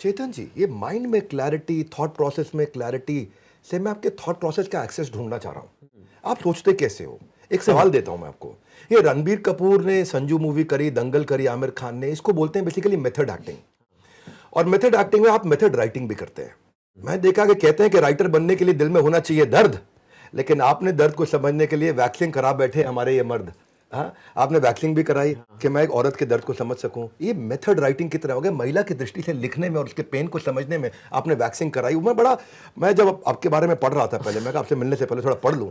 चेतन जी, ये माइंड में clarity, thought process में क्लैरिटी से मैं आपके थॉट प्रोसेस का एक्सेस ढूंढना चाह रहा हूँ। आप सोचते कैसे हो? एक सवाल देता हूँ मैं आपको। ये रणबीर कपूर ने संजू मूवी करी, दंगल करी, आमिर खान ने, इसको बोलते हैं बेसिकली मेथड एक्टिंग। और मेथड एक्टिंग में आप मेथड राइटिंग भी करते हैं। मैं देखा कि कहते हैं कि राइटर बनने के लिए दिल में होना चाहिए दर्द, लेकिन आपने दर्द को समझने के लिए वैक्सिंग करा बैठे हमारे ये मर्द। हाँ, आपने वैक्सिंग भी कराई कि मैं एक औरत के दर्द को समझ सकूं। ये मेथड राइटिंग की तरह हो गया। महिला की दृष्टि से लिखने में और उसके पेन को समझने में आपने वैक्सिंग कराई। मैं जब आपके बारे में पढ़ रहा था पहले, मैं कहा आपसे मिलने से पहले थोड़ा पढ़ लूं।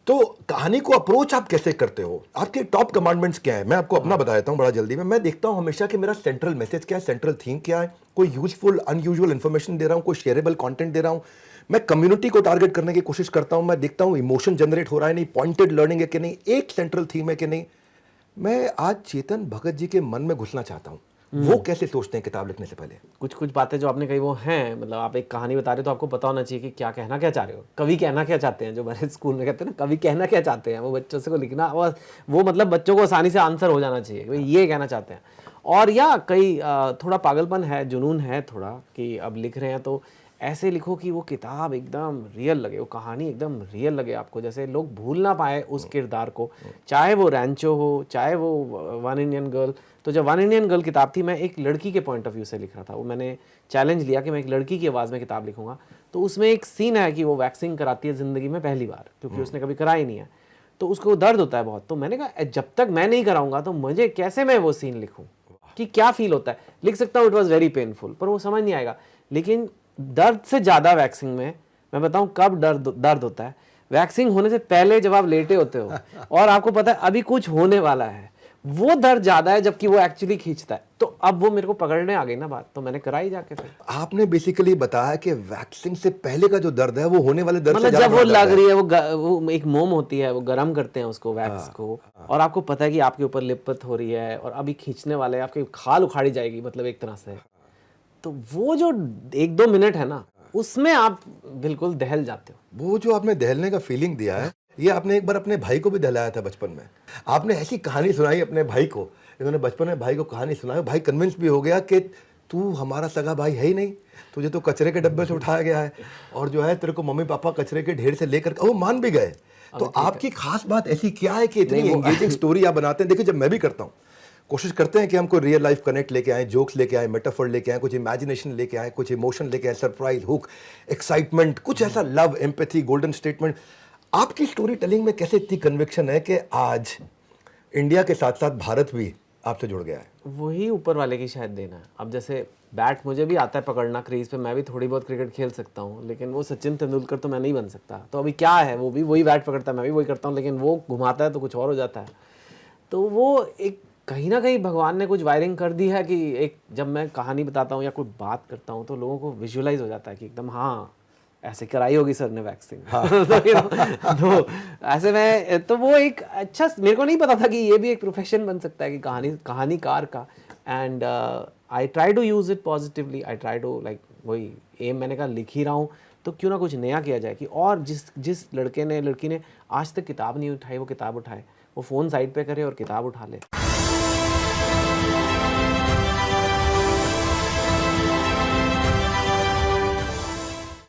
तो कहानी को अप्रोच आप कैसे करते हो? आपके टॉप कमांडमेंट्स क्या है? मैं आपको अपना बता देता हूं बड़ा जल्दी में। मैं देखता हूं हमेशा कि मेरा सेंट्रल मैसेज क्या है, सेंट्रल थीम क्या है, कोई यूजफुल अनयूजुअल इंफॉर्मेशन दे रहा हूं, कोई शेयरेबल कंटेंट दे रहा हूं। मैं कम्युनिटी को टारगेट करने की कोशिश करता हूं। मैं देखता हूं इमोशन जनरेट हो रहा है नहीं, पॉइंटेड लर्निंग है कि नहीं, एक सेंट्रल थीम है कि नहीं। मैं आज चेतन भगत जी के मन में घुसना चाहता हूँ। वो कैसे सोचते हैं किताब लिखने से पहले? कुछ कुछ बातें जो आपने कही वो हैं, मतलब आप एक कहानी बता रहे हो तो आपको पता होना चाहिए कि क्या कहना क्या चाह रहे हो, कवि कहना क्या चाहते हैं। जो हमारे स्कूल में कहते हैं ना, कवि कहना क्या चाहते हैं, वो बच्चों से को लिखना, वो मतलब बच्चों को आसानी से आंसर हो जाना चाहिए कि भाई ये कहना चाहते हैं। और या कई थोड़ा पागलपन है, जुनून है थोड़ा, कि अब लिख रहे हैं तो ऐसे लिखो कि वो किताब एकदम रियल लगे, वो कहानी एकदम रियल लगे आपको, जैसे लोग भूल ना पाए उस किरदार को, चाहे वो रैंचो हो, चाहे वो वन इंडियन गर्ल। तो जब वन इंडियन गर्ल किताब थी, मैं एक लड़की के पॉइंट ऑफ व्यू से लिख रहा था। वो मैंने चैलेंज लिया कि मैं एक लड़की की आवाज़ में किताब लिखूंगा। तो उसमें एक सीन है कि वो वैक्सिंग कराती है ज़िंदगी में पहली बार, क्योंकि उसने कभी कराई नहीं है, तो उसको दर्द होता है बहुत। तो मैंने कहा जब तक मैं नहीं कराऊंगा तो मुझे कैसे मैं वो सीन लिखूं कि क्या फील होता है। लिख सकता हूँ इट वॉज वेरी पेनफुल, पर वो समझ नहीं आएगा। लेकिन दर्द से ज़्यादा वैक्सिंग में, मैं बताऊँ कब दर्द होता है, वैक्सिंग होने से पहले जब आप लेटे होते हो और आपको पता है अभी कुछ होने वाला है, वो दर्द ज्यादा है जबकि वो एक्चुअली खींचता है। तो अब वो मेरे को पकड़ने आ गई ना बात, तो मैंने कराई जाके फिर। आपने बेसिकली बताया कि वैक्सिंग से पहले का जो दर्द है वो होने वाले दर्द से मतलब ज्यादा जब वो बड़ा दर्द लग है। रही है, वो एक मोम होती है, वो गर्म करते हैं उसको, वैक्स को, और आपको पता है कि आपके ऊपर लिपत हो रही है और अभी खींचने वाले हैं, आपकी खाल उखाड़ी जाएगी, मतलब एक तरह से। तो वो जो 1-2 मिनट है ना, उसमें आप बिल्कुल दहल जाते हो। वो जो आपने दहलने का फीलिंग दिया है, ये आपने एक बार अपने भाई को भी दहलाया था बचपन में। आपने ऐसी कहानी सुनाई अपने भाई को, इन्होंने बचपन में भाई को कहानी सुनाई, भाई कन्विंस भी हो गया कि तू हमारा सगा भाई है ही नहीं, तुझे तो कचरे के डब्बे से उठाया गया है, और जो है तेरे को मम्मी पापा कचरे के ढेर से लेकर, वो मान भी गए। तो आपकी खास बात ऐसी क्या है कि इतनी एंगेजिंग स्टोरी आप बनाते हैं? देखिए, जब मैं भी करता हूँ, कोशिश करते हैं कि हम कोई रियल लाइफ कनेक्ट लेके आए, जोक्स लेके आए, मेटाफर लेके आए, कुछ इमेजिनेशन लेके आए, कुछ इमोशन लेके आए, सरप्राइज, हुक, एक्साइटमेंट, कुछ ऐसा, लव, एम्पैथी, गोल्डन स्टेटमेंट। आपकी स्टोरी टेलिंग में कैसे इतनी कन्विक्शन है कि आज इंडिया के साथ साथ भारत भी आपसे जुड़ गया है? वही ऊपर वाले की शायद देना है। अब जैसे बैट मुझे भी आता है पकड़ना क्रीज पे, मैं भी थोड़ी बहुत क्रिकेट खेल सकता हूँ, लेकिन वो सचिन तेंदुलकर तो मैं नहीं बन सकता। तो अभी क्या है, वो भी वही बैट पकड़ता है, मैं भी वही करता हूँ, लेकिन वो घुमाता है तो कुछ और हो जाता है। तो वो एक कहीं ना कहीं भगवान ने कुछ वायरिंग कर दी है कि एक जब मैं कहानी बताता हूँ या कोई बात करता हूँ तो लोगों को विजुअलाइज हो जाता है कि एकदम हाँ ऐसे कराई होगी सर ने वैक्सिंग। तो ऐसे में तो वो एक अच्छा, मेरे को नहीं पता था कि ये भी एक प्रोफेशन बन सकता है कि कहानीकार का। And I try to use it positively, I try to like, वही एम मैंने कहा लिख ही रहा हूँ तो क्यों ना कुछ नया किया जाए। कि और जिस लड़की ने आज तक किताब नहीं उठाई वो किताब उठाए, वो फ़ोन साइड पे करे और किताब उठा ले।